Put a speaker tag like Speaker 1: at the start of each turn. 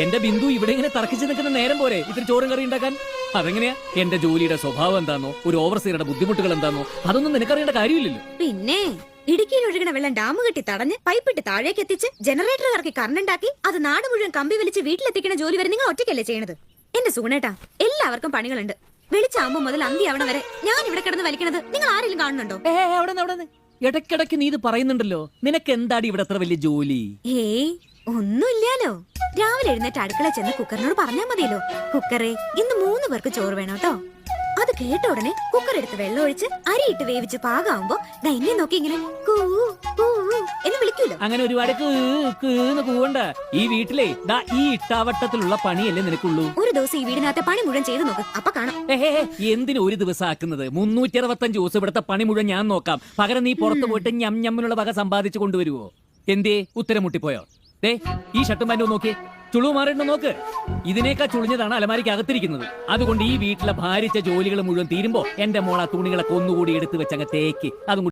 Speaker 1: എന്റെ ബിന്ദു ഇവിടെ ഇങ്ങനെ തർക്കിച്ച് നിൽക്കുന്ന നേരം പോരെ ഇത്തിരി ചോറും കറി ഉണ്ടാക്കാൻ? അതെങ്ങനെയാ? എന്റെ ജോലിയുടെ സ്വഭാവം എന്താണോ, ഒരു ഓവർസീറുടെ ബുദ്ധിമുട്ടുകൾ എന്താണോ, അതൊന്നും നിനക്കറിയേണ്ട കാര്യമില്ലല്ലോ.
Speaker 2: പിന്നെ ഇടുക്കിയിൽ ഒഴുകുന്ന വെള്ളം ഡാം കെട്ടി തടഞ്ഞ് പൈപ്പിട്ട് താഴേക്ക് എത്തിച്ച് ജനറേറ്റർ ഇറക്കി കറണ്ട് ഉണ്ടാക്കി അത് നാട് മുഴുവൻ കമ്പി വലിച്ച് വീട്ടിലെത്തിക്കുന്ന ജോലി വരെ നിങ്ങൾ ഒറ്റയ്ക്കല്ലേ ചെയ്യണത്? എന്റെ സുഗുണേട്ടാ, എല്ലാവർക്കും പണികളുണ്ട്. വെളിച്ചാകുമ്പോ മുതൽ അന്തിയാവണ വരെ ഞാൻ ഇവിടെ കിടന്ന് വലിക്കണത് നിങ്ങൾ ആരെങ്കിലും കാണുന്നുണ്ടോ?
Speaker 1: അവിടെ ഇടയ്ക്കിടയ്ക്ക് നീ ഇത് പറയുന്നുണ്ടല്ലോ. നിനക്ക് എന്താടി ഇവിടെ അത്ര വലിയ ജോലി?
Speaker 2: ഏയ് ഒന്നുമില്ലാലോ. രാവിലെ എഴുന്നേറ്റ് അടുക്കള ചെന്ന് കുക്കറിനോട് പറഞ്ഞാ മതിയല്ലോ, കുക്കറെ ഇന്ന് 3 പേർക്ക് ചോറ് വേണം കേട്ടോ. അത് കേട്ട ഉടനെ കുക്കർ എടുത്ത് വെള്ളം ഒഴിച്ച് അരിയിട്ട് വേവിച്ച് പാകാവുമ്പോ എന്നെ നോക്കി ഇങ്ങനെ കൂ കൂ എന്ന് വിളിക്കൂലോ.
Speaker 1: അങ്ങനെ ഒരുപാട് കൂവണ്ട. ഈ വീട്ടിലെ ഈ ഇട്ടാവട്ടത്തിലുള്ള പണിയല്ലേ നിനക്കുള്ളൂ.
Speaker 2: ഒരു ദിവസം ഈ വീടിനകത്തെ പണി മുഴുവൻ ചെയ്ത് നോക്ക്, അപ്പൊ കാണാം.
Speaker 1: എന്തിനു ഒരു ദിവസം ആക്കുന്നത്? 365 ദിവസം ഇവിടുത്തെ പണി മുഴുവൻ ഞാൻ നോക്കാം. പകരം നീ പുറത്തു പോയിട്ട് ഞമ്മിനുള്ള വക സമ്പാദിച്ചു കൊണ്ടുവരുവോ? എന്തേ ഉത്തരം മുട്ടിപ്പോയോ? ഈ ഷർട്ടും പാൻറ്റും നോക്കി ചുളിവ് മാറിയിട്ട് നോക്ക്. ഇതിനേക്കാൾ ചുളിഞ്ഞതാണ് അലമാരിക്ക് അകത്തിരിക്കുന്നത്. അതുകൊണ്ട് ഈ വീട്ടിലെ ഭാരിച്ച ജോലികൾ മുഴുവൻ തീരുമ്പോ എന്റെ മോള തുണികളൊക്കെ ഒന്നുകൂടി എടുത്തു വെച്ചങ്ങ് തേക്ക്. അതും